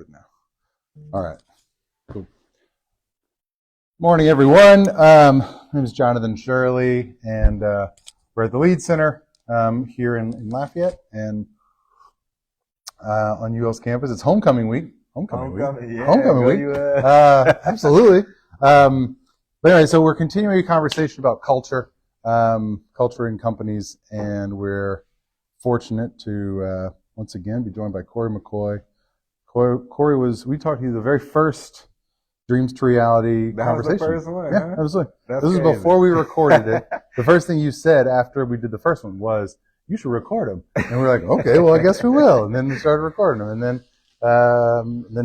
recorded now. All right. Cool. Morning, everyone. My name is Jonathan Shirley, and we're at the Lead Center here in Lafayette, and on UL's campus. It's homecoming week. Homecoming week. Absolutely. But anyway, so we're continuing a conversation about culture, culture in companies, and we're fortunate to once again be joined by Corey McCoy. Corey we talked to you the very first Dreams to Reality conversation. That was the first one, yeah, huh? Absolutely. That's this crazy. Was before we recorded it. The first thing you said after we did the first one was, you should record them. And we're like, okay, well, I guess we will. And then we started recording them. And then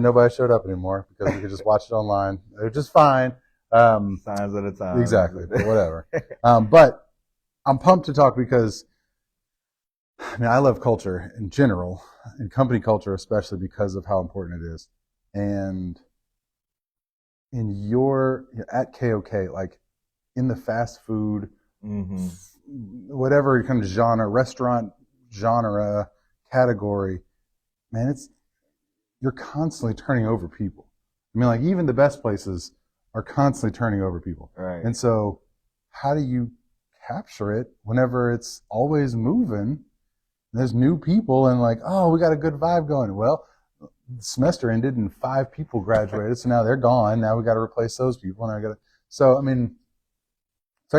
nobody showed up anymore because we could just watch it online, which is fine. Signs of the time. Exactly. But whatever. But I'm pumped to talk because, I love culture in general, and company culture especially, because of how important it is. And at KOK, like in the fast food, whatever kind of genre, restaurant genre category, man, you're constantly turning over people. Like even the best places are constantly turning over people. Right. And so how do you capture it whenever it's always moving? There's new people and like, oh, we got a good vibe going. Well, the semester ended and 5 people graduated, so now they're gone. Now we got to replace those people, and So I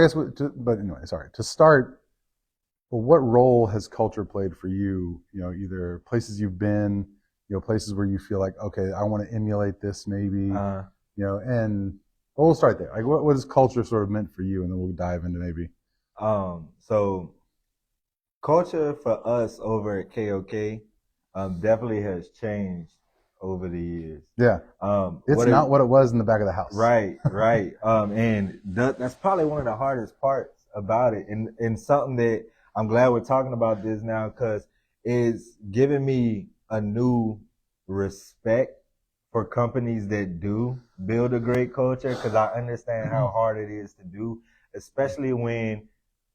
guess, to start, well, what role has culture played for you? Either places you've been, places where you feel like, okay, I want to emulate this, maybe, and we'll start there. Like, what has culture sort of meant for you, and then we'll dive into maybe. So culture for us over at KOK definitely has changed over the years. Yeah. It's not what it was in the back of the house. Right. And that's probably one of the hardest parts about it. And something that I'm glad we're talking about this now, because it's giving me a new respect for companies that do build a great culture, because I understand how hard it is to do, especially when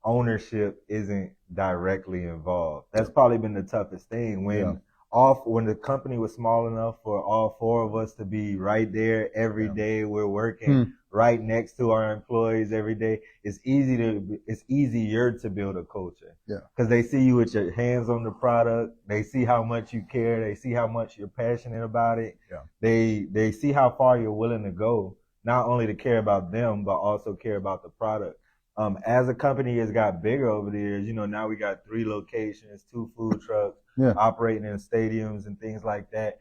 ownership isn't directly involved. That's probably been the toughest thing when the company was small enough for all 4 of us to be right there every day. We're working right next to our employees every day. It's easier to build a culture. Yeah. Because they see you with your hands on the product. They see how much you care. They see how much you're passionate about it. Yeah. They see how far you're willing to go, not only to care about them, but also care about the product. As a company has got bigger over the years, now we got 3 locations, 2 food trucks, operating in stadiums and things like that.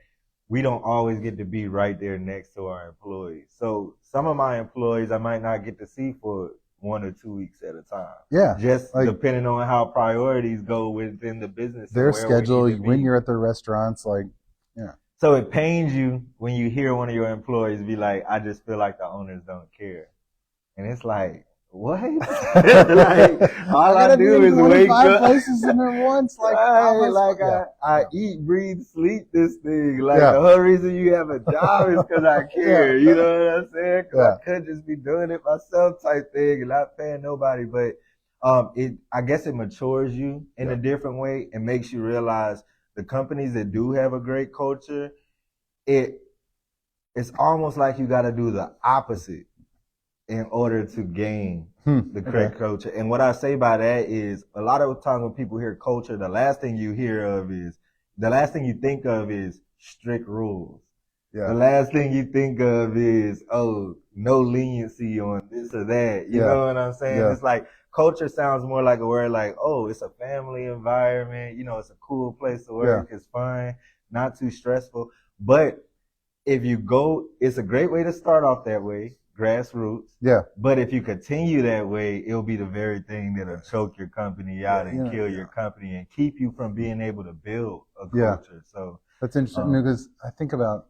We don't always get to be right there next to our employees. So some of my employees I might not get to see for 1 or 2 weeks at a time. Yeah. Just depending on how priorities go within the business. Their schedule, when you're at the restaurants, So it pains you when you hear one of your employees be like, I just feel like the owners don't care. And it's like, what? All I do is wake up. Places in there once, I eat, breathe, sleep this thing. The whole reason you have a job is because I care. You know what I'm saying? Because I could just be doing it myself, type thing, and not paying nobody. But I guess it matures you in a different way and makes you realize the companies that do have a great culture, it's almost like you got to do the opposite in order to gain the correct culture. And what I say by that is, a lot of times when people hear culture, the last thing you think of is strict rules. Yeah. The last thing you think of is, no leniency on this or that. You know what I'm saying? Yeah. It's like culture sounds more like a word like, it's a family environment. It's a cool place to work. Yeah. It's fun, not too stressful. But if you go, it's a great way to start off that way. Grassroots. Yeah. But if you continue that way, it'll be the very thing that'll choke your company out and kill your company and keep you from being able to build a culture. So that's interesting because I think about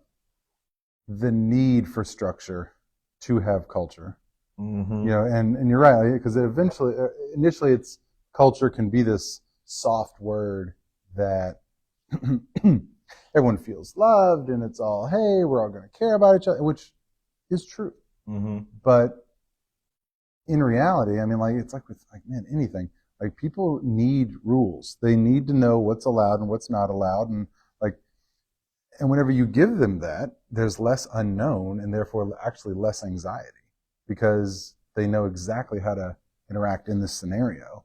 the need for structure to have culture. And you're right, because initially it's culture can be this soft word that everyone feels loved and it's all, hey, we're all going to care about each other, which is true. But in reality, it's like with anything. Like, people need rules. They need to know what's allowed and what's not allowed, and And whenever you give them that, there's less unknown and therefore actually less anxiety because they know exactly how to interact in this scenario.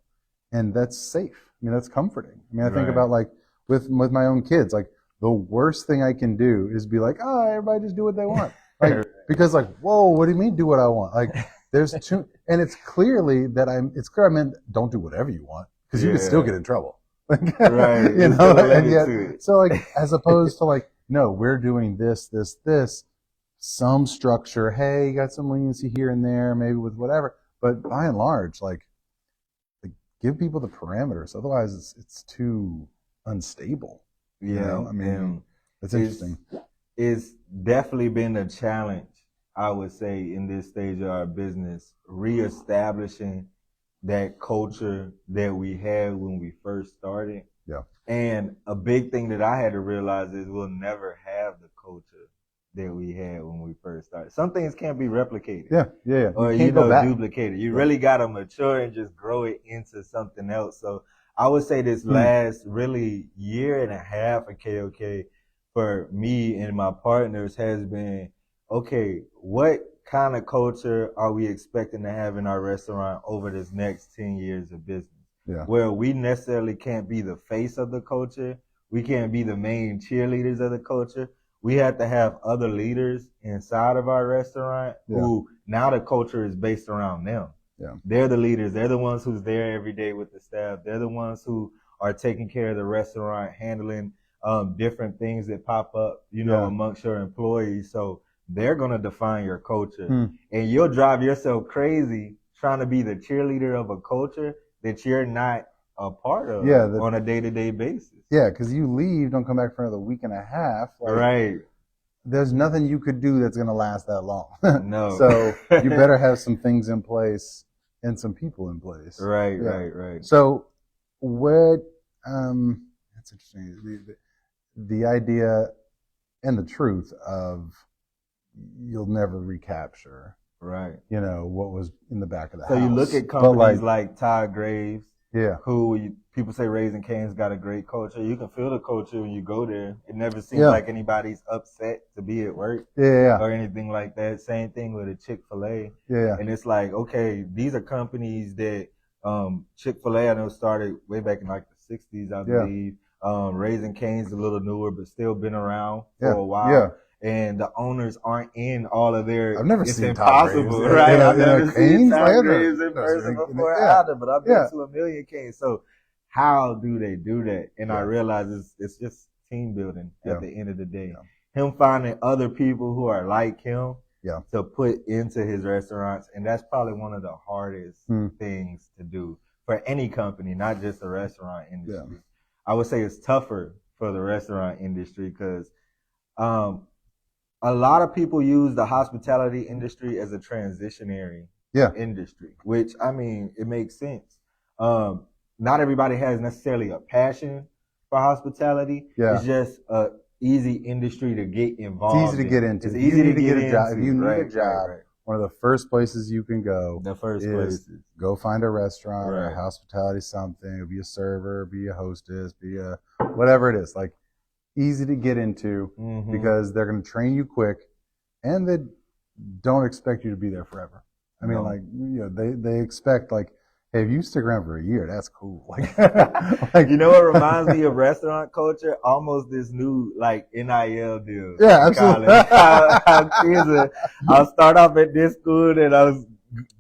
And that's safe. I mean, that's comforting. I mean, I think about like with my own kids, like the worst thing I can do is be like, oh, everybody just do what they want. Like, because like, whoa, what do you mean do what I want? Like there's and it's clearly that it's clear I meant don't do whatever you want because you can still get in trouble. Like, right. You know, and yet, so like, as opposed to like, no, we're doing this, some structure. Hey, you got some leniency here and there, maybe with whatever. But by and large, like give people the parameters. Otherwise, it's too unstable. Yeah, you know? I mean, that's interesting. It's definitely been a challenge, I would say, in this stage of our business, reestablishing that culture that we had when we first started. Yeah. And a big thing that I had to realize is we'll never have the culture that we had when we first started. Some things can't be replicated. Yeah. Or, duplicated. You really got to mature and just grow it into something else. So I would say this last really year and a half of KOK for me and my partners has been, okay, what kind of culture are we expecting to have in our restaurant over this next 10 years of business? Yeah. Where we necessarily can't be the face of the culture. We can't be the main cheerleaders of the culture. We have to have other leaders inside of our restaurant who now the culture is based around them. Yeah. They're the leaders. They're the ones who's there every day with the staff. They're the ones who are taking care of the restaurant, handling different things that pop up, amongst your employees. So they're going to define your culture. And you'll drive yourself crazy trying to be the cheerleader of a culture that you're not a part of on a day-to-day basis. Yeah, because you leave, don't come back for another week and a half. Like, right. There's nothing you could do that's going to last that long. No. So you better have some things in place and some people in place. Right, right. So what, that's interesting. The idea and the truth of you'll never recapture. Right. What was in the back of the house. So you look at companies like Todd Graves, who people say Raising Cane's got a great culture. You can feel the culture when you go there. It never seems like anybody's upset to be at work or anything like that. Same thing with a Chick-fil-A. And it's like, okay, these are companies that Chick-fil-A I know started way back in like the 60s, I believe. Raising Cane's a little newer, but still been around for a while. And the owners aren't in all of their. I've never seen impossible, Todd Graves, right? I've never seen Cane's, Todd Graves in person before either, but I've been to a million Cane's. So how do they do that? And I realize it's just team building at the end of the day. Him finding other people who are like him to put into his restaurants, and that's probably one of the hardest things to do for any company, not just the restaurant industry. I would say it's tougher for the restaurant industry because a lot of people use the hospitality industry as a transitionary industry, which, I mean, it makes sense. Not everybody has necessarily a passion for hospitality. It's just a easy industry to get involved in. It's easy to get into. It's easy to get into. If you need a job, one of the first places you can go is go find a restaurant or a hospitality something, be a server, be a hostess, be a whatever it is. Like, easy to get into because they're going to train you quick and they don't expect you to be there forever. I mean, they expect like, hey, if you stick around for a year, that's cool. Like you know what reminds me of restaurant culture? Almost this new like NIL deal. Yeah, absolutely. I'll start off at this school and I was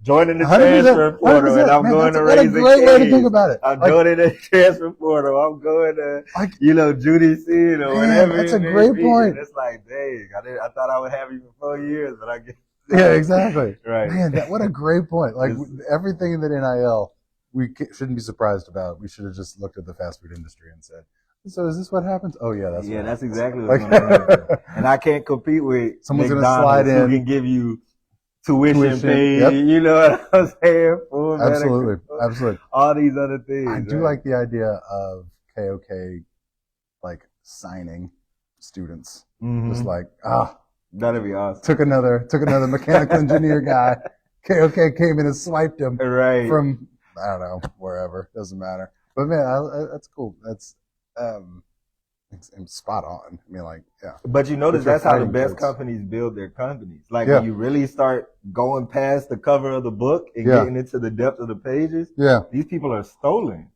joining the transfer portal and I'm going to Raising Cane's. That's a great way to think about it. I'm joining the transfer portal. I'm going to, Judy C or whatever. That's a great point. It's like, dang, I thought I would have you for 4 years, but I guess. Yeah, exactly. Right. Man, what a great point. Like everything in that NIL, we shouldn't be surprised about. We should have just looked at the fast food industry and said, so is this what happens? Oh yeah, that's exactly what's going to happen. And I can't compete with someone's going to slide in who can give you tuition paid. You know what I'm saying? Full absolutely. medical, Absolutely. All these other things. I do like the idea of KOK like signing students. Just like, that'd be awesome. Took another mechanical engineer guy. KOK came in and swiped him from, I don't know, wherever. Doesn't matter. But man, that's cool. That's, And spot on. I mean, like, yeah. But you notice But you're that's how the fighting best towards- companies build their companies. Like Yeah. when you really start going past the cover of the book and Yeah. getting into the depth of the pages, Yeah. these people are stolen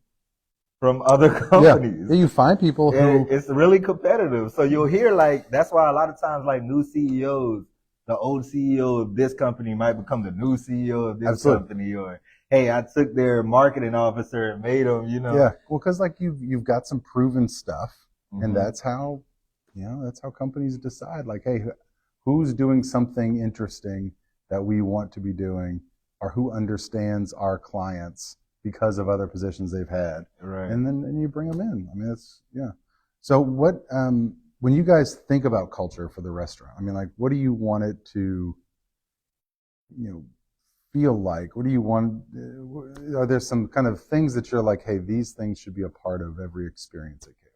from other Yeah. companies. Yeah, you find people who And it's really competitive. So you'll hear like, that's why a lot of times like new CEOs, the old CEO of this company might become the new CEO of this Absolutely. company, or hey, I took their marketing officer and made them, you know. Yeah. Well, because like you've got some proven stuff, Mhm. and that's how, you know, that's how companies decide. Like, hey, who's doing something interesting that we want to be doing, or who understands our clients because of other positions they've had, Right. and you bring them in. I mean, that's yeah. So what when you guys think about culture for the restaurant, I mean, like, what do you want it to, you know, feel like? What do you want? Are there some kind of things that you're like, hey, these things should be a part of every experience at KOK?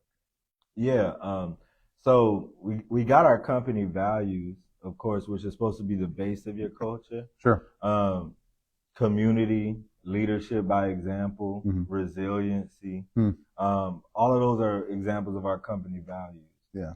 Yeah. So we got our company values, of course, which is supposed to be the base of your culture. Sure. Community, leadership by example, resiliency. All of those are examples of our company values. Yeah.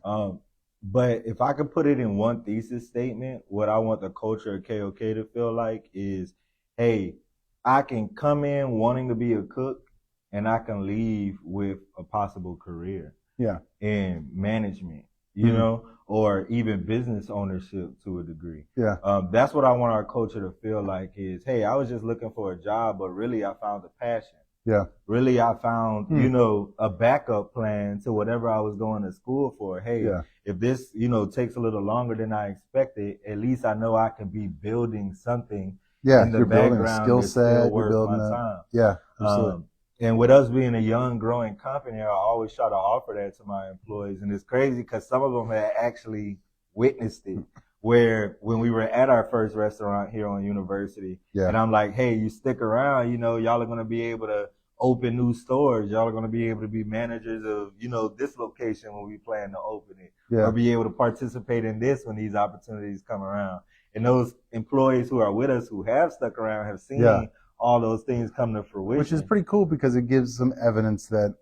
But if I could put it in one thesis statement, what I want the culture of KOK to feel like is, hey, I can come in wanting to be a cook and I can leave with a possible career. Yeah. In management, you know, or even business ownership to a degree. Yeah. That's what I want our culture to feel like is, hey, I was just looking for a job, but really I found a passion. Yeah. Really, I found, you know, a backup plan to whatever I was going to school for. Hey, if this, you know, takes a little longer than I expected, at least I know I can be building something in the you're building a background skill that's still set. You're worth building my a time. yeah. Absolutely. And with us being a young, growing company, I always try to offer that to my employees. And it's crazy because some of them had actually witnessed it. Where when we were at our first restaurant here on University, and I'm like, hey, you stick around, you know, y'all are going to be able to open new stores. Y'all are going to be able to be managers of, you know, this location when we plan to open it, or be able to participate in this when these opportunities come around. And those employees who are with us who have stuck around have seen all those things come to fruition. Which is pretty cool because it gives some evidence that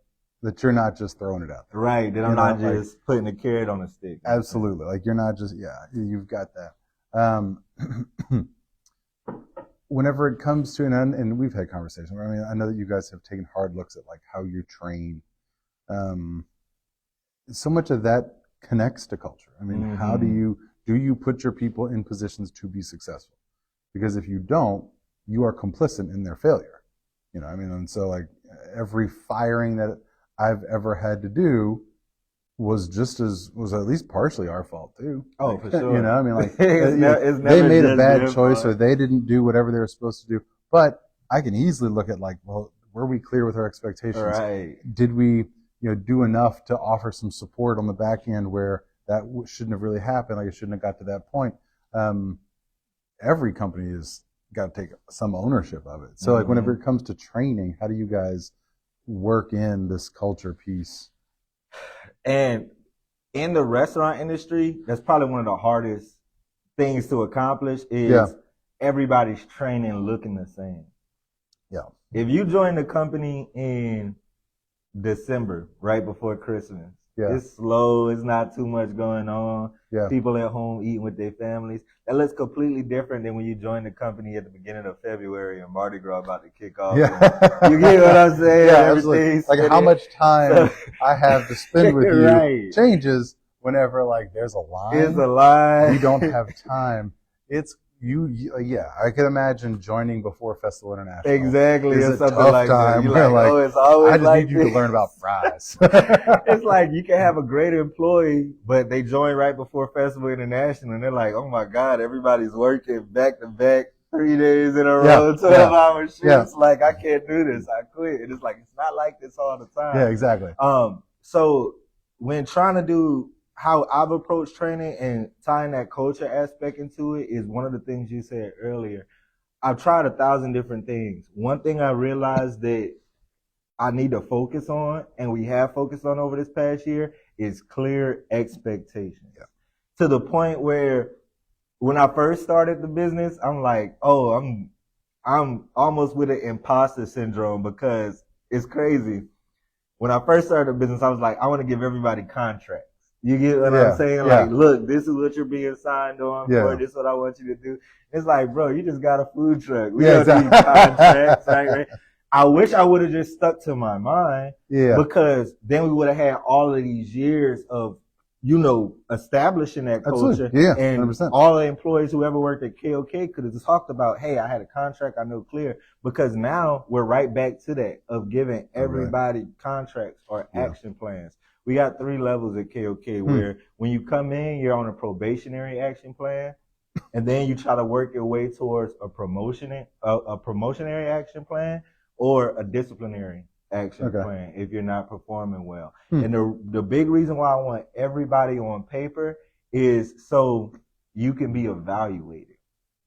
you're not just throwing it out there. Right, that I'm not just putting a carrot on a stick. Absolutely. Like you're not just, you've got that. Whenever it comes to, and we've had conversations, I mean, I know that you guys have taken hard looks at like how you train. So much of that connects to culture. I mean, how do you put your people in positions to be successful? Because if you don't, you are complicit in their failure. You know, I mean, and so like every firing that I've ever had to do was at least partially our fault too. Oh, like, for sure. You know, I mean, like they made a bad choice or they didn't do whatever they were supposed to do. But I can easily look at like, well, were we clear with our expectations? Right. Did we, do enough to offer some support on the back end where that shouldn't have really happened? Like it shouldn't have got to that point. Every company has got to take some ownership of it. So like whenever it comes to training, how do you guys work in this culture piece? And in the restaurant industry, that's probably one of the hardest things to accomplish is everybody's training looking the same. Yeah. If you join the company in December, right before Christmas, it's slow, it's not too much going on. People at home eating with their families. That looks completely different than when you join the company at the beginning of February and Mardi Gras about to kick off. You get what I'm saying? Everything's like how much time I have to spend with you changes whenever like there's a line. There's a line. You don't have time. It's I could imagine joining before Festival International. Exactly. It's something tough like time. That. You're like, it's always I just like need you to learn about fries. It's like you can have a great employee, but they join right before Festival International, and they're like, oh my God, everybody's working back to back 3 days in a row, 12-hour shifts. Like, I can't do this. I quit. And it's like, it's not like this all the time. Yeah, exactly. So when trying to do how I've approached training and tying that culture aspect into it is one of the things you said earlier. I've tried 1,000 different things. One thing I realized that I need to focus on, and we have focused on over this past year, is clear expectations. To the point where when I first started the business, I'm like, I'm almost with an imposter syndrome because it's crazy. when I first started the business, I was like, I want to give everybody contracts. You get what I'm saying? Yeah. Like, look, this is what you're being signed on for. This is what I want you to do. It's like, bro, you just got a food truck. We don't need contracts, right? I wish I would have just stuck to my mind. Yeah. Because then we would have had all of these years of, establishing that culture. Absolutely. Yeah. And 100%. all the employees who ever worked at KOK could have talked about, hey, I had a contract, I know clear. Because now we're right back to that of giving everybody contracts or action plans. We got 3 levels at KOK where when you come in, you're on a probationary action plan. And then you try to work your way towards a promotionary action plan or a disciplinary action plan if you're not performing well. And the big reason why I want everybody on paper is so you can be evaluated.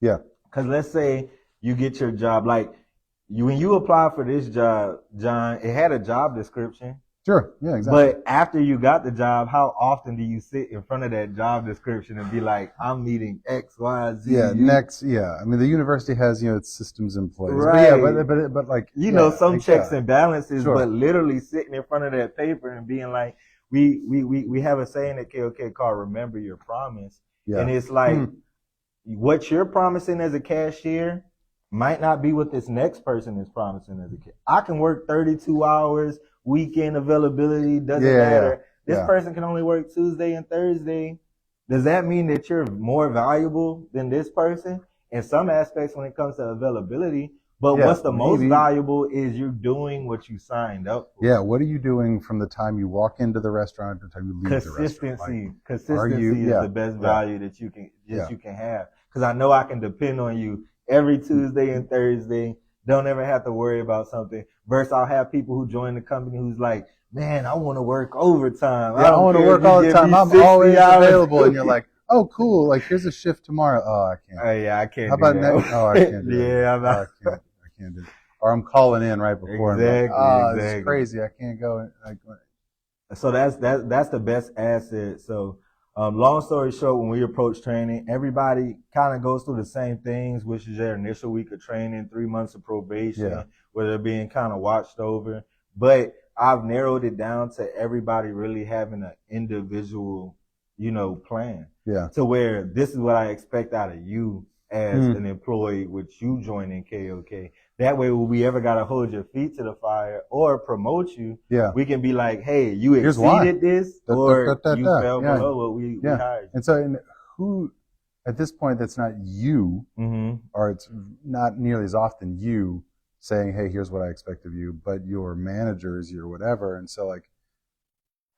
Yeah. Because let's say you get your job, like when you apply for this job, John, it had a job description. Sure. Yeah, exactly. But after you got the job, how often do you sit in front of that job description and be like, I'm meeting X, Y, Z? Yeah, next. Yeah. I mean, the university has, its systems in place. Right. But like, some checks and balances, but literally sitting in front of that paper and being like, we have a saying at KOK called remember your promise. Yeah. And it's like, what you're promising as a cashier might not be what this next person is promising as a kid. I can work 32 hours, weekend availability, doesn't matter. This person can only work Tuesday and Thursday. Does that mean that you're more valuable than this person? In some aspects when it comes to availability, but what's the most valuable is you're doing what you signed up for. Yeah, what are you doing from the time you walk into the restaurant to the time you leave the restaurant? Consistency is the best value that you can have. Because I know I can depend on you every Tuesday and Thursday. Don't ever have to worry about something. Versus I'll have people who join the company who's like, man, I want to work overtime. Yeah, I want to work all the time. I'm always available. And you're like, oh, cool. Like, here's a shift tomorrow. Oh, I can't. Oh, yeah, I can't. How about next? Oh, I can't do it. Yeah, I can't do it. Or I'm calling in right before. Exactly. This is crazy. I can't go. So that's the best asset. So, long story short, when we approach training, everybody kind of goes through the same things, which is their initial week of training, 3 months of probation, where they're being kind of watched over. But I've narrowed it down to everybody really having an individual, plan. Yeah. To where this is what I expect out of you as an employee with you joining KOK. That way, when we ever got to hold your feet to the fire or promote you, we can be like, hey, you exceeded this or you fell below what we hired you. And so who, at this point, that's not you, or it's not nearly as often you saying, hey, here's what I expect of you, but your managers, your whatever. And so, like,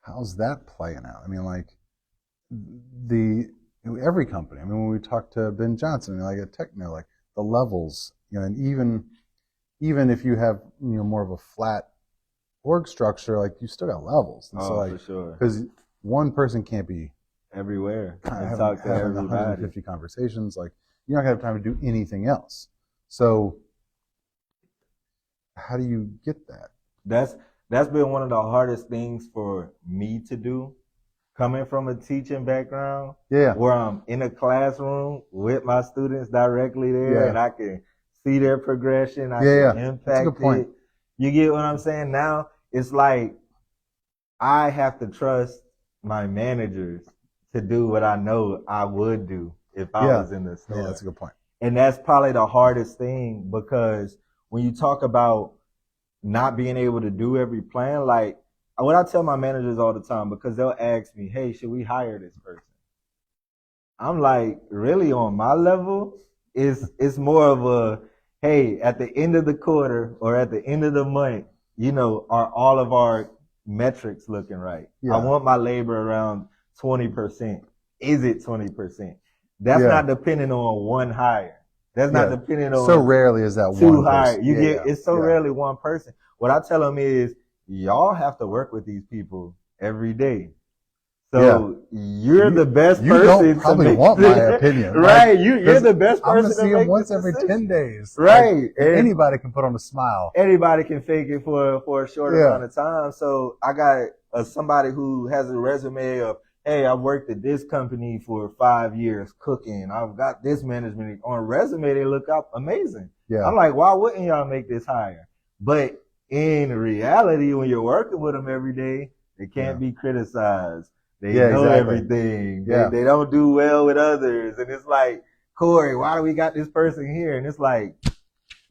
how's that playing out? I mean, like, every company, I mean, when we talk to Ben Johnson, like at Techno, like the levels, and even if you have, more of a flat org structure, like you still got levels. And so, like, for sure. Because one person can't be everywhere and talk to everybody. 150 conversations. Like, you're not going to have time to do anything else. So how do you get that? That's been one of the hardest things for me to do. Coming from a teaching background, where I'm in a classroom with my students directly there, and I can see their progression, I can impact it. You get what I'm saying? Now it's like I have to trust my managers to do what I know I would do if I was in the store. Yeah, that's a good point. And that's probably the hardest thing, because when you talk about not being able to do every plan, like, what I tell my managers all the time, because they'll ask me, hey, should we hire this person? I'm like, really, on my level, it's more of a, hey, at the end of the quarter or at the end of the month, are all of our metrics looking right? I want my labor around 20%. Is it 20%? That's not depending on one hire. That's not depending on so rarely is that two one hires. person. It's so rarely one person. What I tell them is, y'all have to work with these people every day. So you're the best person. You don't probably want my opinion. Right. You're the best person to see make him once this every decision. 10 days. Right. Like, anybody can put on a smile. Anybody can fake it for a short amount of time. So I got somebody who has a resume of, hey, I've worked at this company for 5 years cooking. I've got this management. On a resume, they look up amazing. Yeah. I'm like, why wouldn't y'all make this hire? But in reality, when you're working with them every day, they can't be criticized. They know everything. Yeah. They don't do well with others. And it's like, Corey, why do we got this person here? And it's like,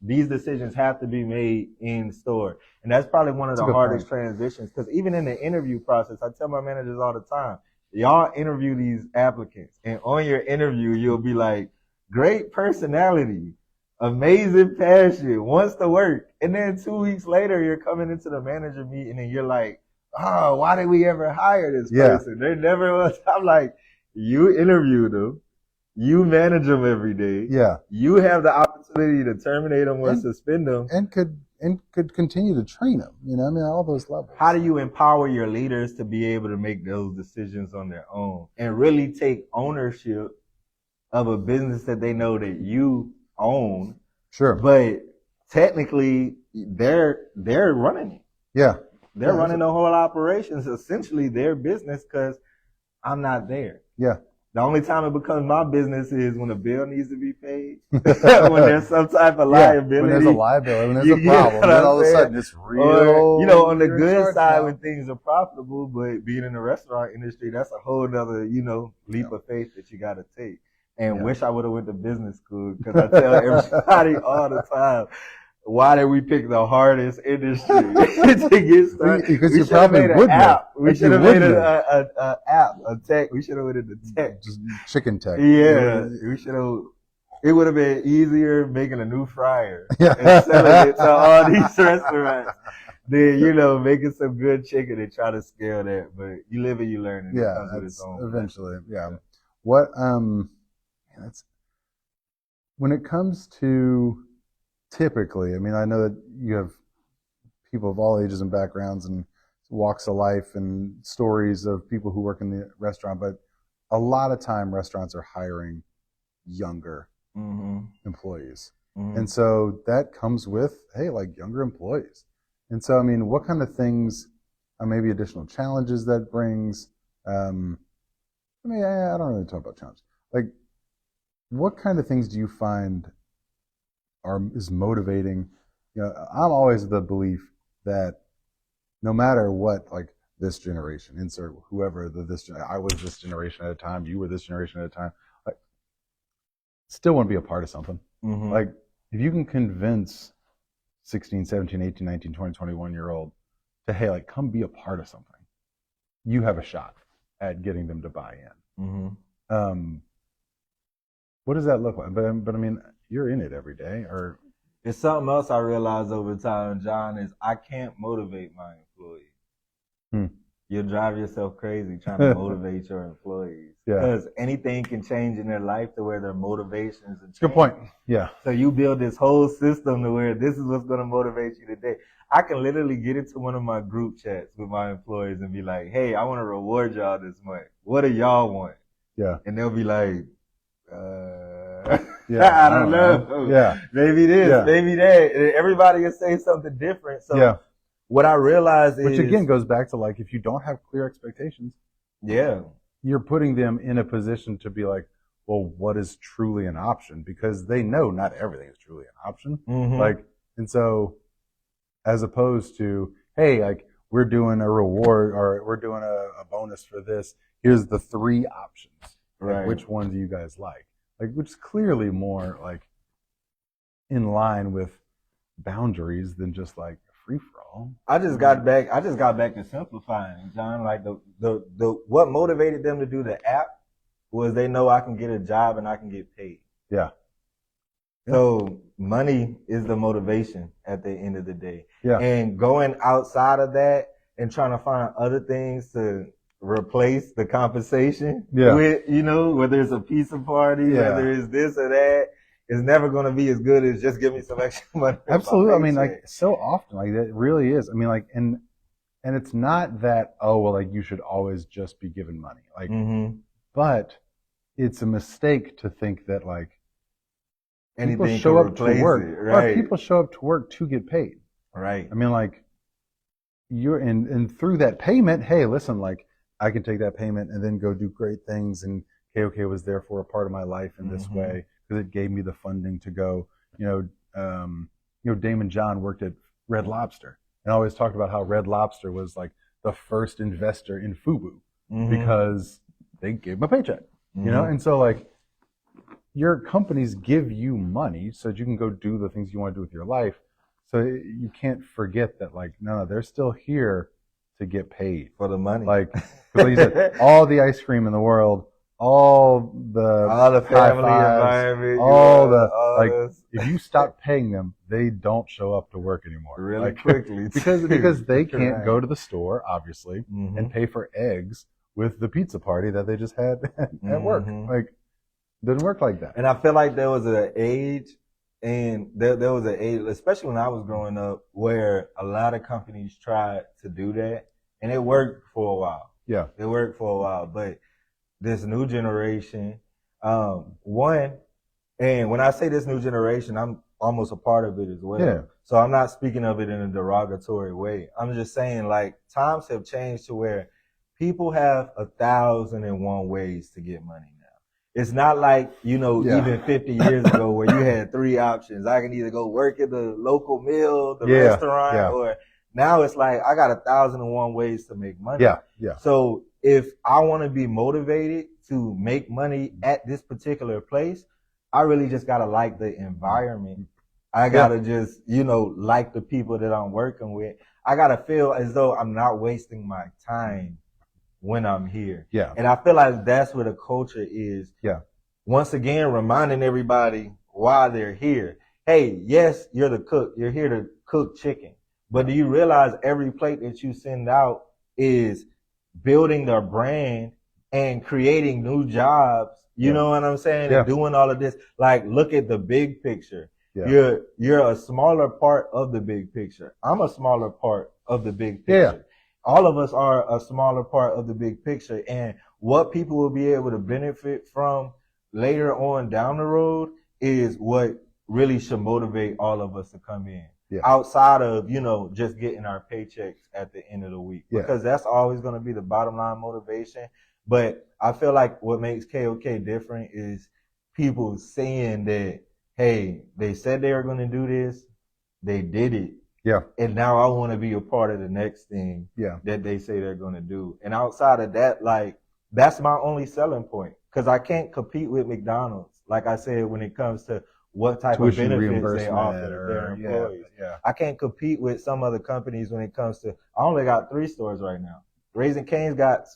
these decisions have to be made in store. And that's probably one of the hardest transitions. Because even in the interview process, I tell my managers all the time, y'all interview these applicants. And on your interview, you'll be like, great personality, amazing passion, wants to work. And then 2 weeks later, you're coming into the manager meeting and you're like, oh, why did we ever hire this person? There never was. I'm like, you interviewed them. You manage them every day. Yeah. You have the opportunity to terminate them or suspend them. And could continue to train them. You know, I mean, all those levels. How do you empower your leaders to be able to make those decisions on their own and really take ownership of a business that they know that you own? Sure. But technically, they're running it. Yeah. They're running the whole operations, essentially their business, because I'm not there. Yeah. The only time it becomes my business is when a bill needs to be paid, when there's some type of liability. When there's a liability, when there's a problem, then all of a sudden it's real. Or, on the good side when things are profitable, but being in the restaurant industry, that's a whole other, leap of faith that you got to take. And wish I would have went to business school, because I tell everybody all the time, why did we pick the hardest industry to get started? Because you probably would have. We should have made an app, a tech. We should have went into tech. Just chicken tech. Yeah. We should have. It would have been easier making a new fryer and selling it to all these restaurants than, making some good chicken and try to scale that. But you live and you learn, and it comes with its own. Eventually, What, that's, when it comes to, typically, I mean, I know that you have people of all ages and backgrounds and walks of life and stories of people who work in the restaurant, but a lot of time restaurants are hiring younger employees. And so that comes with, hey, like younger employees. And so, I mean, what kind of things, maybe additional challenges that brings? I don't really talk about challenges. Like, what kind of things do you find is motivating? I'm always of the belief that no matter what, like this generation, insert whoever I was this generation at a time, you were this generation at a time, like, still want to be a part of something. Like, if you can convince 16, 17, 18, 19, 20, 21-year-old to, hey, like, come be a part of something, you have a shot at getting them to buy in. What does that look like? But I mean, you're in it every day, or it's something else I realized over time, John, is I can't motivate my employees. You'll drive yourself crazy trying to motivate your employees. Because anything can change in their life to where their motivations are changed. Good point. Yeah. So you build this whole system to where this is what's going to motivate you today. I can literally get into one of my group chats with my employees and be like, hey, I want to reward y'all this month. What do y'all want? Yeah. And they'll be like, I don't know. Yeah. Maybe this, maybe that. And everybody can say something different. So what I realized is, which again goes back to, like, if you don't have clear expectations, you're putting them in a position to be like, well, what is truly an option? Because they know not everything is truly an option. Like, and so as opposed to, hey, like, we're doing a reward or we're doing a bonus for this. Here's the 3 options. Like, which one do you guys like? Like, which is clearly more like in line with boundaries than just like free for all. I just got back to simplifying, John. Like the what motivated them to do the app was they know I can get a job and I can get paid. Yeah. So money is the motivation at the end of the day. Yeah. And going outside of that and trying to find other things to replace the compensation with, whether it's a pizza party, whether it's this or that, it's never going to be as good as just give me some extra money. Absolutely. I mean, like, so often, like, that really is. I mean, like, and it's not that, oh, well, like, you should always just be given money. Like, but it's a mistake to think that, like, people show up to work. Or people show up to work to get paid. Right. I mean, like, and through that payment, hey, listen, like, I can take that payment and then go do great things. And KOK was there for a part of my life in this way because it gave me the funding to go. Damon John worked at Red Lobster. and always talked about how Red Lobster was like the first investor in FUBU because they gave him a paycheck, you know? And so like your companies give you money so that you can go do the things you want to do with your life. So you can't forget that like, no, they're still here to get paid. For the money. Like you said, all the ice cream in the world, all the family environment, if you stop paying them, they don't show up to work anymore really quickly because they can't go to the store obviously and pay for eggs with the pizza party that they just had at work. Like it didn't work like that. And I feel like there was an age, and there was an age, especially when I was growing up, where a lot of companies tried to do that, and it worked for a while. Yeah, it worked for a while, but this new generation, and when I say this new generation, I'm almost a part of it as well. Yeah. So I'm not speaking of it in a derogatory way. I'm just saying like times have changed to where people have 1,001 ways to get money now. It's not like, even 50 years ago where you had 3 options. I can either go work at the local mill, the restaurant, or now it's like I got 1,001 ways to make money. Yeah. So if I want to be motivated to make money at this particular place, I really just got to like the environment. I got to just, like the people that I'm working with. I got to feel as though I'm not wasting my time when I'm here. Yeah. And I feel like that's where the culture is. Yeah. Once again, reminding everybody why they're here. Hey, yes, you're the cook. You're here to cook chicken. But do you realize every plate that you send out is building their brand and creating new jobs? You know what I'm saying? Yeah. And doing all of this. Like, look at the big picture. Yeah. You're a smaller part of the big picture. I'm a smaller part of the big picture. Yeah. All of us are a smaller part of the big picture. And what people will be able to benefit from later on down the road is what really should motivate all of us to come in. Yeah. Outside of, just getting our paychecks at the end of the week. Yeah. Because that's always going to be the bottom line motivation. But I feel like what makes KOK different is people saying that, hey, they said they were going to do this. They did it. Yeah. And now I want to be a part of the next thing that they say they're going to do. And outside of that, like, that's my only selling point. Because I can't compete with McDonald's, like I said, when it comes to what type of benefits they offer their employees. Yeah. I can't compete with some other companies when it comes to, I only got 3 stores right now. Raising Cane's got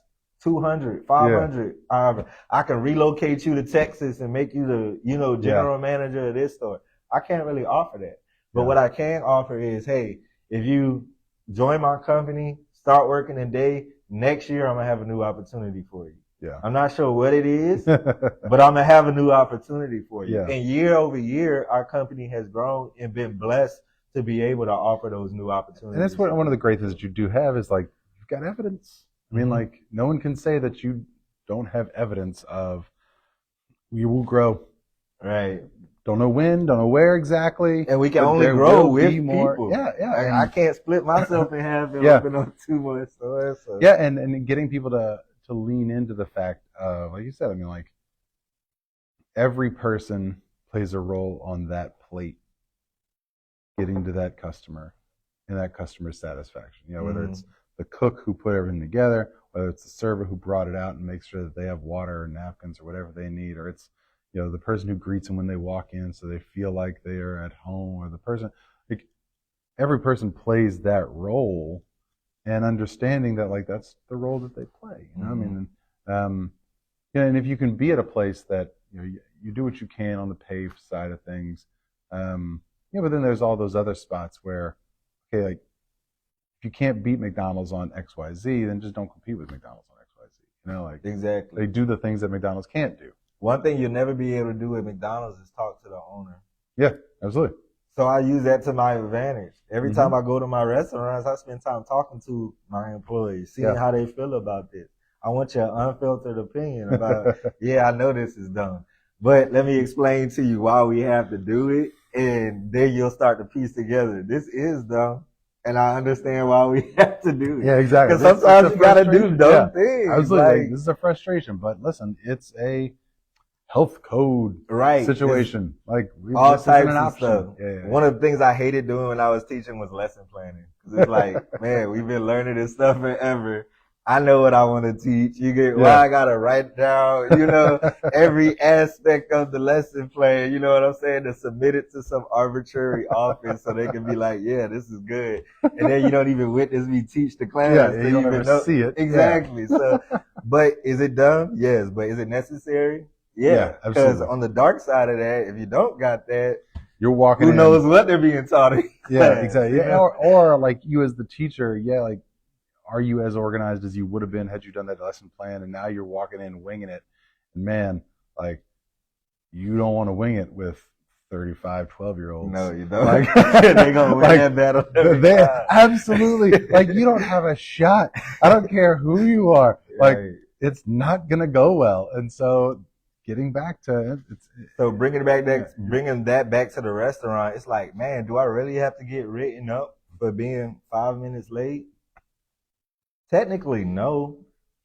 200, 500. I can relocate you to Texas and make you the, general manager of this store. I can't really offer that. But what I can offer is, hey, if you join my company, start working today, next year I'm going to have a new opportunity for you. Yeah. I'm not sure what it is, but I'm going to have a new opportunity for you. Yeah. And year over year, our company has grown and been blessed to be able to offer those new opportunities. And that's one of the great things that you do have is like, you've got evidence. I mean, like, no one can say that you don't have evidence of you will grow. Right. Don't know when, don't know where exactly. And we can only grow with people. Yeah. I can't split myself in half and open up 2 more stores. So. Yeah, and getting people to lean into the fact of, like you said, I mean, like, every person plays a role on that plate, getting to that customer and that customer's satisfaction. Whether it's the cook who put everything together, whether it's the server who brought it out and makes sure that they have water or napkins or whatever they need, or it's the person who greets them when they walk in so they feel like they are at home, or the person, like, every person plays that role, and understanding that, like, that's the role that they play. I mean, and if you can be at a place that you do what you can on the pay side of things, but then there's all those other spots where, okay, like, if you can't beat McDonald's on XYZ, then just don't compete with McDonald's on XYZ. Like, exactly, they do the things that McDonald's can't do. One thing you'll never be able to do at McDonald's is talk to the owner. Yeah, absolutely. So I use that to my advantage. Every time I go to my restaurants, I spend time talking to my employees, seeing how they feel about this. I want your unfiltered opinion about, I know this is dumb, but let me explain to you why we have to do it, and then you'll start to piece together. This is dumb, and I understand why we have to do it. Yeah, exactly. Because sometimes you got to do dumb things. Absolutely. Like, this is a frustration, but listen, it's a health code situation. Like, all types of stuff. Yeah. One of the things I hated doing when I was teaching was lesson planning. It's like, man, we've been learning this stuff forever. I know what I want to teach. You get why I gotta write down, every aspect of the lesson plan. You know what I'm saying? To submit it to some arbitrary office so they can be like, yeah, this is good. And then you don't even witness me teach the class. Yeah, so you don't even ever see it. Exactly. Yeah. So, but is it dumb? Yes. But is it necessary? Yeah. Because on the dark side of that, if you don't got that, you're walking. Who knows what they're being taught? Yeah, exactly. Yeah, or like you as the teacher, like. Are you as organized as you would have been had you done that lesson plan? And now you're walking in winging it. And man, like, you don't want to wing it with 35, 12-year-olds. No, you don't. Like, they're going to win that battle. Absolutely. Like, you don't have a shot. I don't care who you are. Like, it's not going to go well. And so getting back to it. So bringing that back to the restaurant, it's like, man, do I really have to get written up for being 5 minutes late? Technically, no.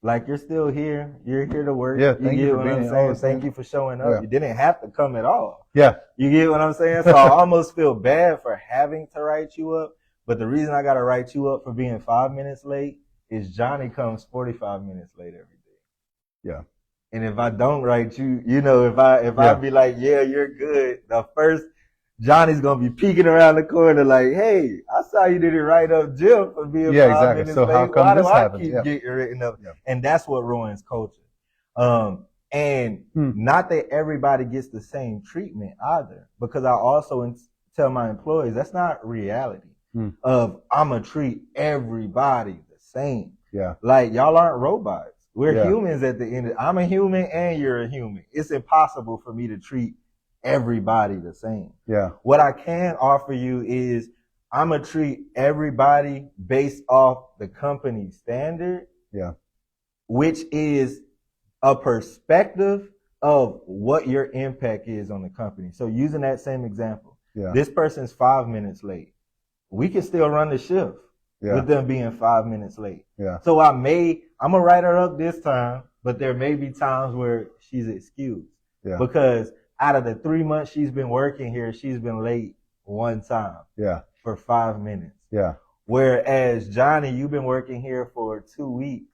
Like, you're still here. You're here to work. Yeah, thank you for being here. Thank you for showing up. Yeah. You didn't have to come at all. Yeah. You get what I'm saying? So I almost feel bad for having to write you up. But the reason I got to write you up for being 5 minutes late is Johnny comes 45 minutes late every day. Yeah. And if I don't write you, if I be like, yeah, you're good, the first Johnny's gonna be peeking around the corner like, hey, I saw you didn't write up Jim for being 5 minutes so late. How come Why this do I happens? keep getting written up? Yeah. And that's what ruins culture. And not that everybody gets the same treatment either, because I also tell my employees that's not reality of I'm gonna treat everybody the same. Yeah. Like, y'all aren't robots. We're humans at the end. I'm a human and you're a human. It's impossible for me to treat everybody the same. Yeah. What I can offer you is I'm going to treat everybody based off the company standard. Yeah. Which is a perspective of what your impact is on the company. So using that same example, this person's 5 minutes late. We can still run the shift with them being 5 minutes late. Yeah. So I'm going to write her up this time, but there may be times where she's excused. Yeah. Because out of the 3 months she's been working here, she's been late one time. Yeah. For 5 minutes. Yeah. Whereas Johnny, you've been working here for 2 weeks.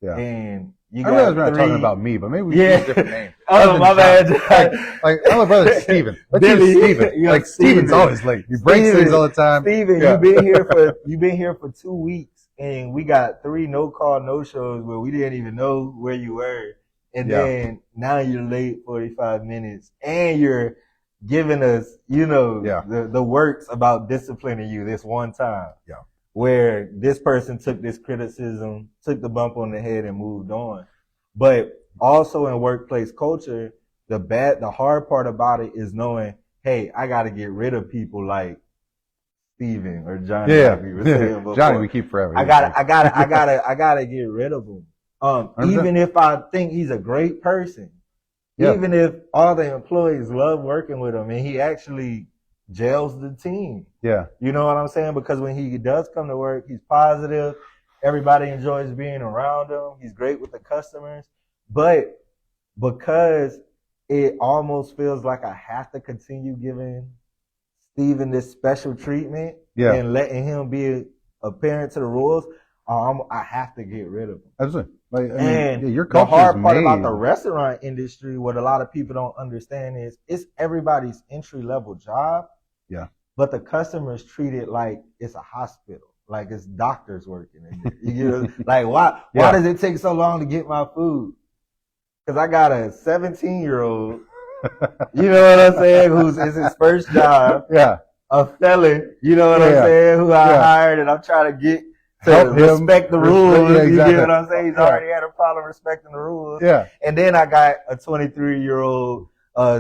Yeah. And you I realize we're not talking about me, but maybe we use different names. Oh, my bad. Like my brother Steven. Let's use Steven. Like Steven's always late. He breaks things all the time. Steven, you've been here for 2 weeks and we got 3 no-call, no-shows where we didn't even know where you were. And then now you're late 45 minutes and you're giving us, the works about disciplining you this one time. Yeah. Where this person took this criticism, took the bump on the head and moved on. But also in workplace culture, the hard part about it is knowing, hey, I got to get rid of people like Steven or Johnny. Yeah. Like we were saying before. Johnny, we keep forever. I gotta get rid of him. Even if I think he's a great person, even if all the employees love working with him and he actually gels the team. Yeah. You know what I'm saying? Because when he does come to work, he's positive. Everybody enjoys being around him. He's great with the customers. But because it almost feels like I have to continue giving Steven this special treatment and letting him be a parent to the rules, I have to get rid of him. Absolutely. Your the hard part about the restaurant industry, what a lot of people don't understand is it's everybody's entry level job. Yeah. But the customers treat it like it's a hospital, like it's doctors working in it. Like why does it take so long to get my food? Because I got a 17-year-old, you know what I'm saying, it's his first job. Yeah. A felon, you know what I'm saying, who I hired and I'm trying to get to respect the rules. You get what I'm saying? He's already had a problem respecting the rules. Yeah. And then I got a 23-year-old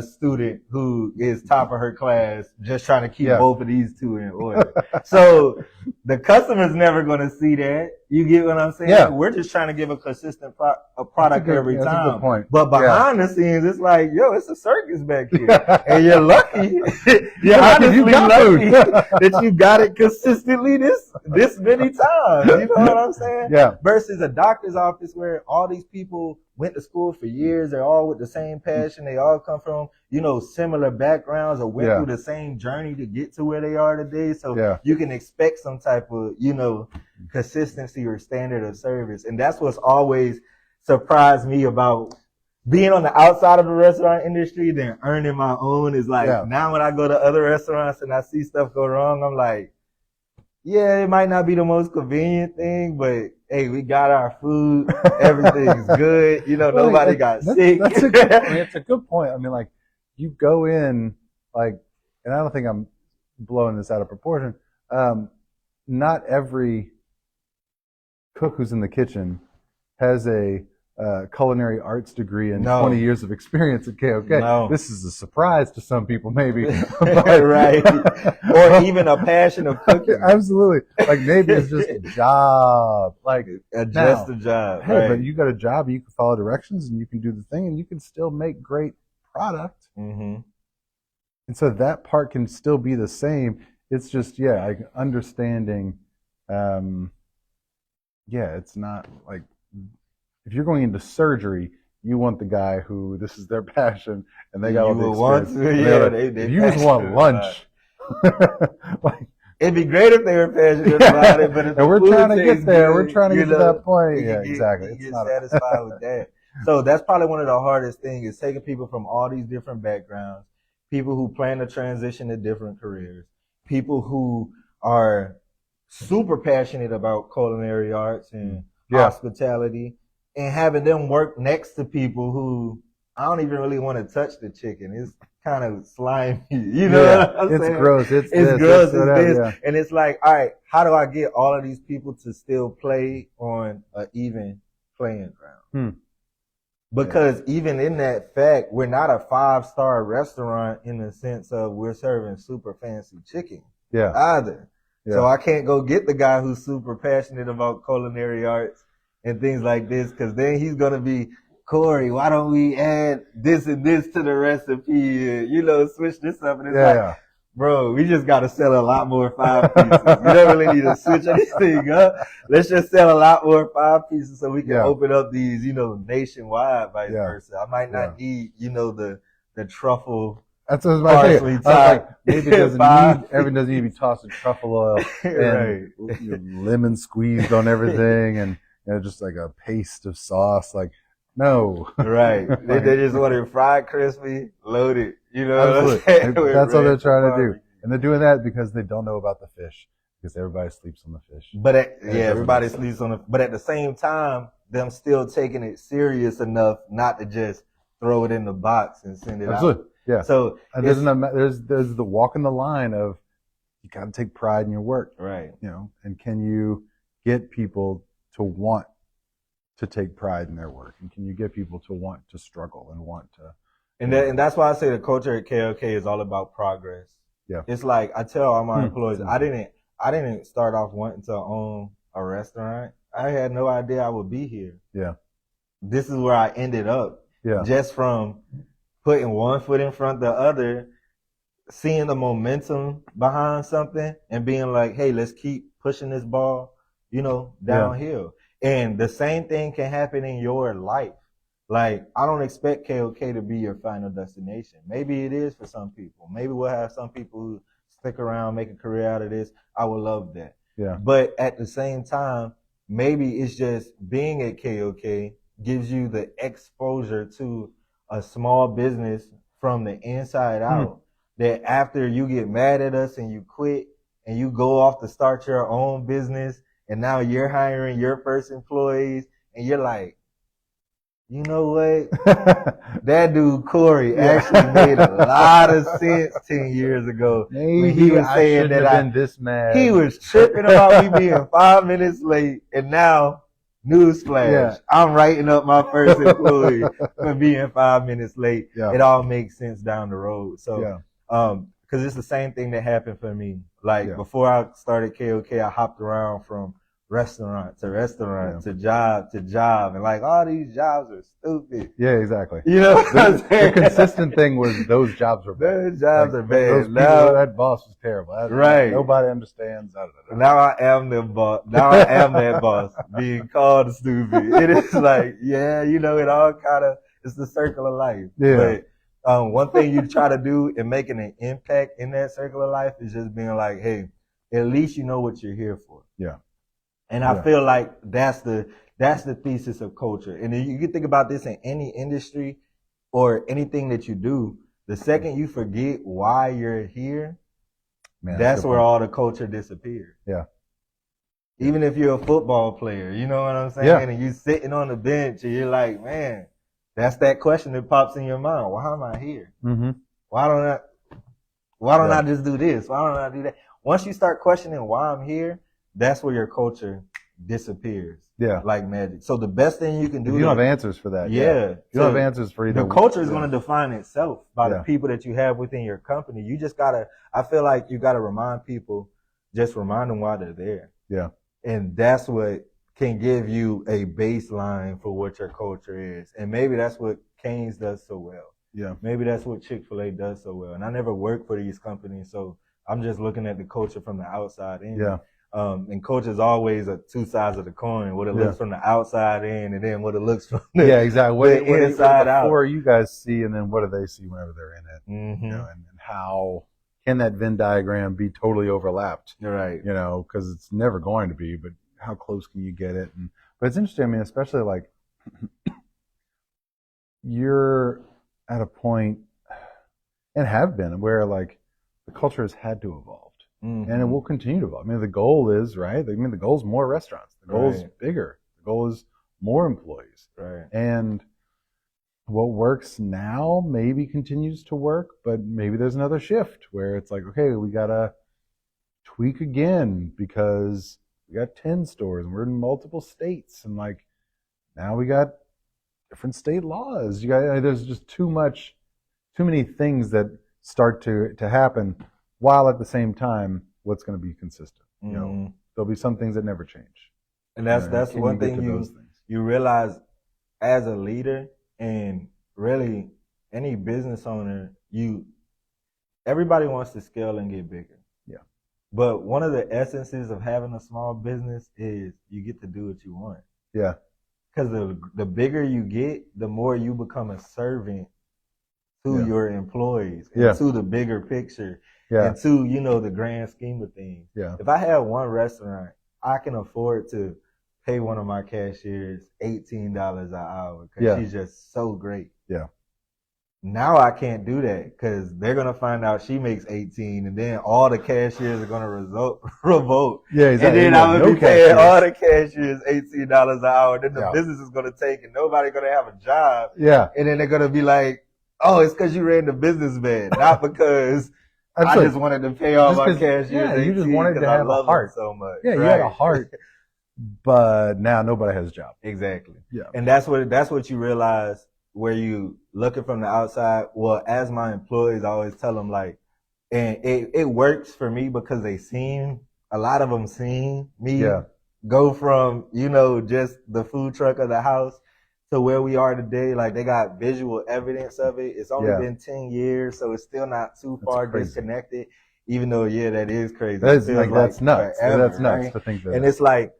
student who is top of her class, just trying to keep both of these two in order. So the customer's never going to see that. You get what I'm saying? Yeah. We're just trying to give a consistent product every time. That's a good point. But behind the scenes, it's like, it's a circus back here. And you're lucky. You're honestly lucky that you got it consistently this many times. You know what I'm saying? Yeah. Versus a doctor's office where all these people went to school for years. They're all with the same passion. They all come from similar backgrounds or went Yeah. through the same journey to get to where they are today. So Yeah. you can expect some type of, consistency or standard of service. And that's what's always surprised me about being on the outside of the restaurant industry, then earning my own is like, Yeah. now when I go to other restaurants and I see stuff go wrong, I'm like, yeah, it might not be the most convenient thing, but hey, we got our food. Everything's good. Well, Nobody got sick. It's a good point. I mean, like, you go in, like, and I don't think I'm blowing this out of proportion. Not every cook who's in the kitchen has a culinary arts degree and 20 years of experience at KOK. No. This is a surprise to some people, maybe. Right. Or even a passion of cooking. Absolutely. Like, maybe it's just a job. Like, just a job. Hey, right. but you got a job, and you can follow directions, and you can do the thing, and you can still make great product. Mm-hmm. And so that part can still be the same. It's just, like understanding, it's not like, if you're going into surgery, you want the guy who this is their passion and they got all the experience. If you just want lunch, like, it'd be great if they were passionate about it, but if and we're trying to get there. Good, we're trying to get to that point. Yeah, exactly. You get satisfied with that. So that's probably one of the hardest things is taking people from all these different backgrounds, people who plan to transition to different careers, people who are super passionate about culinary arts and hospitality, and having them work next to people who I don't even really want to touch the chicken. It's kind of slimy. What I'm saying? Gross. It's gross. It's this. Yeah. And it's like, all right, how do I get all of these people to still play on an even playing ground? Because even in that fact, we're not a 5-star restaurant in the sense of we're serving super fancy chicken either. Yeah. So I can't go get the guy who's super passionate about culinary arts and things like this, because then he's going to be, Corey, why don't we add this and this to the recipe? Switch this up. And it's bro, we just got to sell a lot more 5 pieces. You don't really need to switch anything up. Let's just sell a lot more 5 pieces so we can open up these, nationwide, vice versa. I might not need, the truffle. That's what I was about to say. Like, maybe everything doesn't need to be tossed in truffle oil and lemon squeezed on everything and just like a paste of sauce. Like, no. Right. They just want it fried crispy, loaded. Absolutely. That's what they're trying to do. And they're doing that because they don't know about the fish. Because everybody sleeps on the fish. But everybody sleeps on but at the same time, them still taking it serious enough not to just throw it in the box and send it out. Yeah. So there's the walking the line of you got to take pride in your work. Right. And can you get people to want to take pride in their work? And can you get people to want to struggle and want to? And that's why I say the culture at KOK is all about progress. Yeah. It's like I tell all my employees, I didn't start off wanting to own a restaurant. I had no idea I would be here. Yeah. This is where I ended up. Yeah. Just from putting one foot in front of the other, seeing the momentum behind something and being like, hey, let's keep pushing this ball, downhill. And the same thing can happen in your life. Like, I don't expect KOK to be your final destination. Maybe it is for some people. Maybe we'll have some people who stick around, make a career out of this. I would love that. Yeah. But at the same time, maybe it's just being at KOK gives you the exposure to a small business from the inside out, that after you get mad at us and you quit and you go off to start your own business and now you're hiring your first employees and you're like, you know what? That dude Corey actually made a lot of sense 10 years ago. Maybe when he was saying that this mad. He was tripping about me being 5 minutes late, and now, newsflash, I'm writing up my first employee for being 5 minutes late. Yeah. It all makes sense down the road. So, because it's the same thing that happened for me. Like before I started KOK, I hopped around from restaurant to restaurant to job, and like all these jobs are stupid. Yeah, exactly. The consistent thing was those jobs were bad. Those jobs are bad. Now that boss was terrible. Right. Nobody understands. Now I am the boss. Now I am that boss being called stupid. It is like, it all kind of, it's the circle of life. Yeah. One thing you try to do in making an impact in that circle of life is just being like, hey, at least you know what you're here for. Yeah. And I feel like that's the thesis of culture. And you can think about this in any industry or anything that you do. The second you forget why you're here, Man, that's where all the culture disappears. Yeah. Even if you're a football player, you know what I'm saying? Yeah. And you sitting on the bench and you're like, man, that's that question that pops in your mind. Why am I here? Mm-hmm. Why don't I just do this? Why don't I do that? Once you start questioning why I'm here, that's where your culture disappears. Yeah. Like magic. So the best thing you can do. If you don't have answers for that. Yeah. You don't have answers for either. The culture is going to define itself by the people that you have within your company. You just I feel like you gotta remind people, just remind them why they're there. Yeah. And that's what can give you a baseline for what your culture is. And maybe that's what Cane's does so well. Yeah. Maybe that's what Chick-fil-A does so well. And I never worked for these companies, so I'm just looking at the culture from the outside in. Yeah. And culture is always two sides of the coin. What it looks from the outside in, and then what it looks from the exactly. What inside out. Before you guys see, and then what do they see whenever they're in it? Mm-hmm. You know, and how can that Venn diagram be totally overlapped? You're right. You know, because it's never going to be. But how close can you get it? But it's interesting. I mean, especially like you're at a point, and have been, where like the culture has had to evolve. Mm-hmm. And it will continue to evolve. I mean, the goal is, right? I mean, the goal is more restaurants. The goal is bigger. The goal is more employees. Right. And what works now maybe continues to work, but maybe there's another shift where it's like, okay, we got to tweak again because we got 10 stores and we're in multiple states. And like, now we got different state laws. There's just too many things that start to happen. While at the same time, what's going to be consistent? You know, there'll be some things that never change. And that's one thing you realize as a leader, and really any business owner, everybody wants to scale and get bigger. Yeah. But one of the essences of having a small business is you get to do what you want. Yeah. Because the bigger you get, the more you become a servant to your employees and to the bigger picture. Yeah. And to, the grand scheme of things. Yeah. If I have one restaurant, I can afford to pay one of my cashiers $18 an hour because she's just so great. Yeah. Now I can't do that because they're going to find out she makes 18 and then all the cashiers are going to revolt. Yeah, exactly. And then I'm going to be paying all the cashiers $18 an hour. Then the business is going to take and nobody's going to have a job. Yeah. And then they're going to be like, oh, it's because you ran the business bad, not because I just wanted to pay all my cashiers. Yeah, you just wanted to have a heart so much. Yeah, you had a heart, but now nobody has a job. Exactly. Yeah, and that's what you realize where you looking from the outside. Well, as my employees, I always tell them like, and it works for me because a lot of them seen me go from just the food truck of the house to where we are today. Like they got visual evidence of it. It's only been 10 years, so it's still not too far disconnected. Even though, that is crazy. That's nuts. Forever, that's nuts right? to think that. And it's like,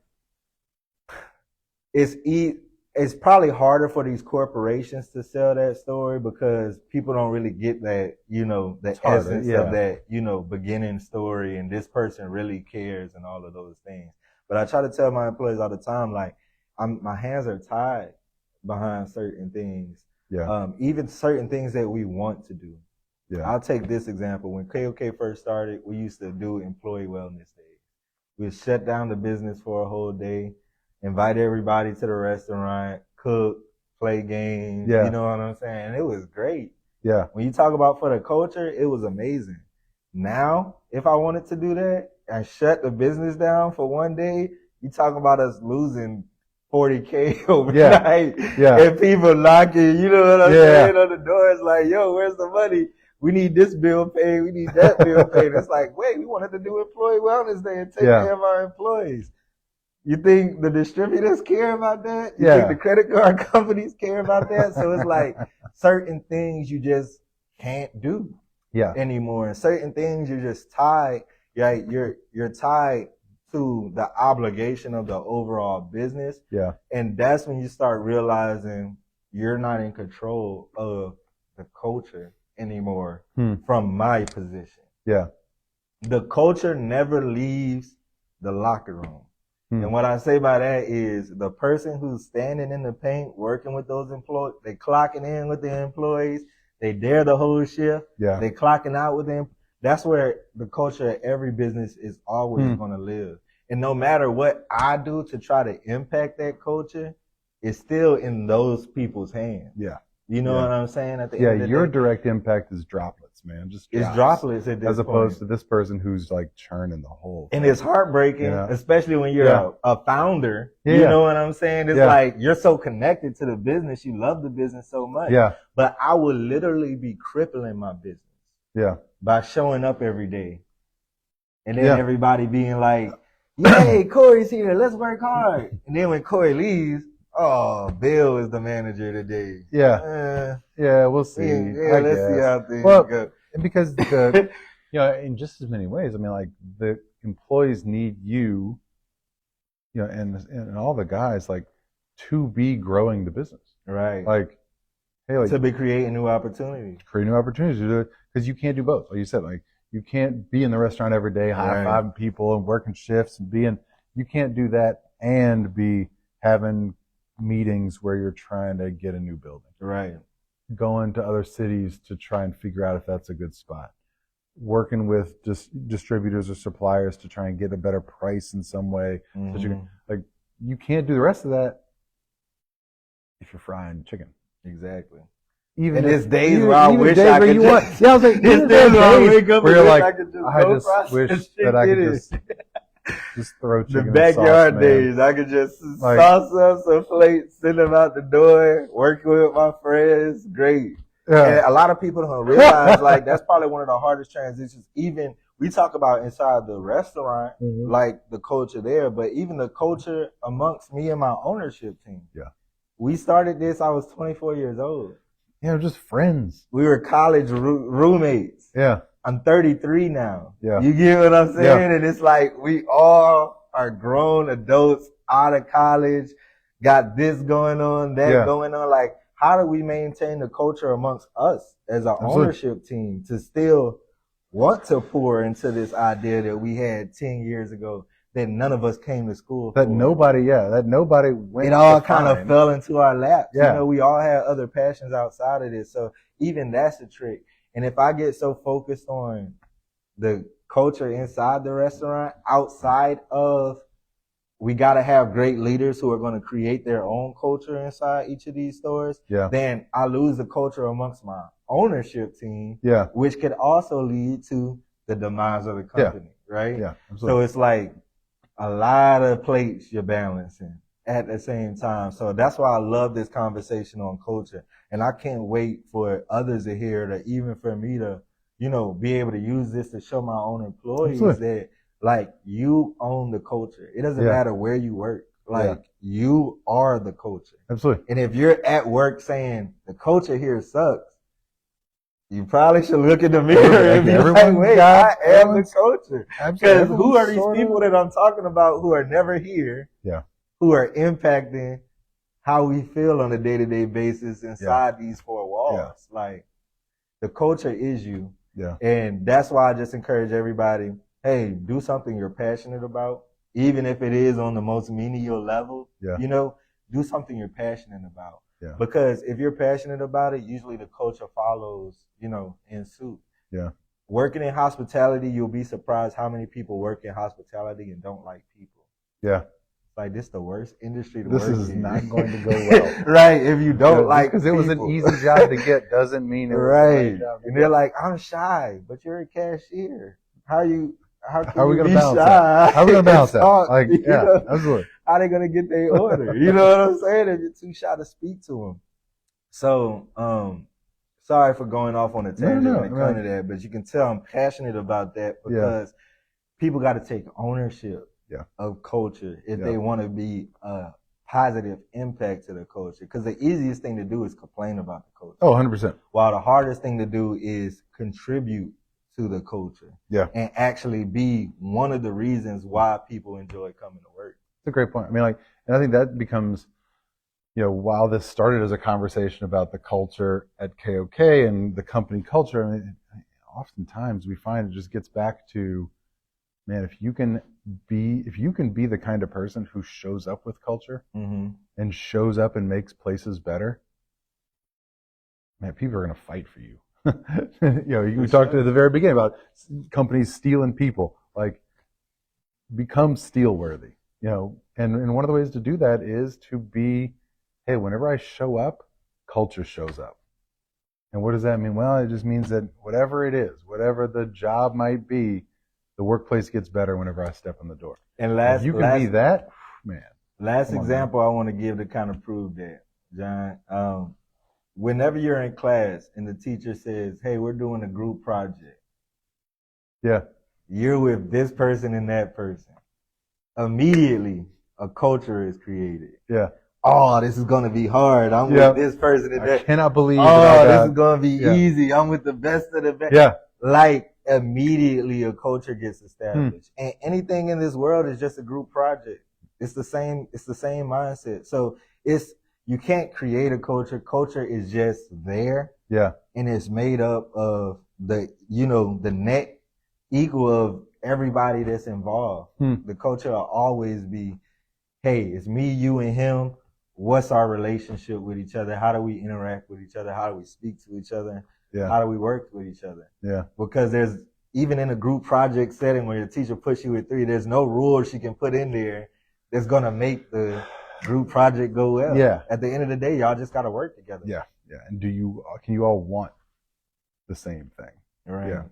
it's probably harder for these corporations to sell that story because people don't really get that, the essence of that, beginning story and this person really cares and all of those things. But I try to tell my employees all the time, like, my hands are tied behind certain things. Yeah. Even certain things that we want to do. Yeah. I'll take this example. When KOK first started, we used to do employee wellness days. We'd shut down the business for a whole day, invite everybody to the restaurant, cook, play games. Yeah. You know what I'm saying? And it was great. Yeah. When you talk about for the culture, it was amazing. Now, if I wanted to do that and shut the business down for one day, you talk about us losing $40K overnight. Yeah. And people knocking, you know what I'm saying, on the door. It's like, yo, where's the money? We need this bill paid. We need that bill paid. It's like, wait, we wanted to do Employee Wellness Day and take care of our employees. You think the distributors care about that? You think the credit card companies care about that? So it's like certain things you just can't do anymore. And certain things you're just tied. You're tied to the obligation of the overall business. Yeah. And that's when you start realizing you're not in control of the culture anymore from my position. Yeah. The culture never leaves the locker room. And what I say by that is the person who's standing in the paint, working with those employees, they clocking in with the employees, they dare the whole shift, they clocking out with them. That's where the culture of every business is always going to live. And no matter what I do to try to impact that culture, it's still in those people's hands. Yeah. You know what I'm saying? At the end of the your day, direct impact is droplets, man. Just it's droplets at this as opposed to this person who's like churning the whole thing. And it's heartbreaking, especially when you're a founder. Yeah. You know what I'm saying? It's like you're so connected to the business. You love the business so much. Yeah. But I would literally be crippling my business. Yeah. By showing up every day. And then everybody being like, yay, Corey's here. Let's work hard. And then when Corey leaves, oh, Bill is the manager today. Yeah. We'll see. Yeah, let's see how things go. Because the, in just as many ways, I mean, like the employees need you, and all the guys like to be growing the business. Right. Like, hey, like to be creating new opportunities. Create new opportunities to do it because you can't do both. Like you said, like you can't be in the restaurant every day, high-fiving people and working shifts and you can't do that and be having meetings where you're trying to get a new building. Right. Going to other cities to try and figure out if that's a good spot. Working with distributors or suppliers to try and get a better price in some way. So you can't do the rest of that if you're frying chicken. Exactly. Even there's days where I wish I could just. I was like, there's days where I wake up and wish I could just I just wish that I could just throw chicken. The backyard days, I could just sauce up some plates, send them out the door, working with my friends. Great. Yeah. And a lot of people don't realize like that's probably one of the hardest transitions. Even we talk about inside the restaurant, like the culture there, but even the culture amongst me and my ownership team. Yeah. We started this, I was 24 years old. Yeah, we're just friends. We were college roommates. Yeah. I'm 33 now. Yeah. You get what I'm saying? Yeah. And it's like we all are grown adults out of college, got this going on, that going on. Like, how do we maintain the culture amongst us as an ownership team to still want to pour into this idea that we had 10 years ago that none of us came to school for? That nobody went. It all kind of fell into our laps. Yeah. We all had other passions outside of this. So even that's a trick. And if I get so focused on the culture inside the restaurant, outside of we got to have great leaders who are going to create their own culture inside each of these stores, then I lose the culture amongst my ownership team, which could also lead to the demise of the company, right? Yeah, so it's like a lot of plates you're balancing at the same time. So that's why I love this conversation on culture. And I can't wait for others to hear that, even for me to, be able to use this to show my own employees that like you own the culture. It doesn't matter where you work. Like you are the culture. Absolutely. And if you're at work saying the culture here sucks, you probably should look in the mirror and be like, wait, I am the culture. Because who are these people that I'm talking about who are never here, who are impacting how we feel on a day-to-day basis inside these four walls? Like, the culture is you. And that's why I just encourage everybody, hey, do something you're passionate about, even if it is on the most menial level. Do something you're passionate about. Because if you're passionate about it, usually the culture follows, in suit. Working in hospitality, you'll be surprised how many people work in hospitality and don't like people. Like, this is the worst industry to work in. This is not going to go well. Right, if you don't like because it was an easy job to get doesn't mean it was right. And they're like, I'm shy, but you're a cashier. How are we going to balance that? How are we going to balance that? Like, absolutely. How are they going to get their order? You know what I'm saying? If you're too shy to speak to them. So, sorry for going off on a tangent when it comes to that, but you can tell I'm passionate about that because people got to take ownership of culture if they want to be a positive impact to the culture. Because the easiest thing to do is complain about the culture. Oh, 100%. While the hardest thing to do is contribute to the culture. And actually be one of the reasons why people enjoy coming to work. It's a great point. I mean, like, and I think that becomes, while this started as a conversation about the culture at KOK and the company culture, I mean, oftentimes we find it just gets back to, man, if you can be the kind of person who shows up with culture and shows up and makes places better, man, people are going to fight for you. We talked at the very beginning about companies stealing people. Like, become steal worthy, and one of the ways to do that is to be, hey, whenever I show up, culture shows up. And what does that mean? Well, it just means that whatever it is, whatever the job might be, the workplace gets better whenever I step in the door. And if you can be that, man. Last example I want to give to kind of prove that, John. Whenever you're in class and the teacher says, hey, we're doing a group project. Yeah. You're with this person and that person. Immediately, a culture is created. Yeah. Oh, this is going to be hard. I'm with this person and that. I cannot believe this is going to be easy. I'm with the best of the best. Yeah. Like, immediately a culture gets established. And anything in this world is just a group project. It's the same mindset. So you can't create a culture. Culture is just there. Yeah. And it's made up of the net equal of everybody that's involved. The culture will always be, hey, it's me, you, and him. What's our relationship with each other? How do we interact with each other? How do we speak to each other? Yeah. How do we work with each other? Yeah. Because there's, even in a group project setting where your teacher puts you with 3, there's no rules she can put in there that's going to make the group project go well. Yeah. At the end of the day, y'all just got to work together. Yeah. Yeah. And can you all want the same thing? Right. Yeah.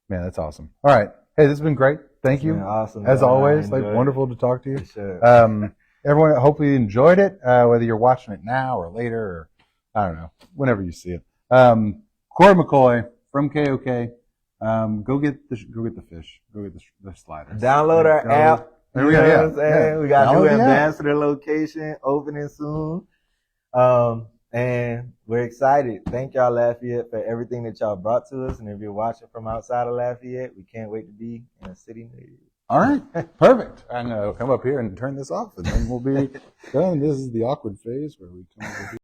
Man, that's awesome. All right. Hey, this has been great. Thank you. Awesome. As always, wonderful to talk to you. Sure. Everyone, hopefully you enjoyed it, whether you're watching it now or later, or I don't know, whenever you see it. Corey McCoy from KOK. Go get the fish. Go get the sliders. Download our app. There we go. Yeah. What I'm saying? We got a new ambassador location opening soon. And we're excited. Thank y'all, Lafayette, for everything that y'all brought to us. And if you're watching from outside of Lafayette, we can't wait to be in a city near you. All right. Perfect. I'm going to come up here and turn this off, and then we'll be done. This is the awkward phase where we come over here.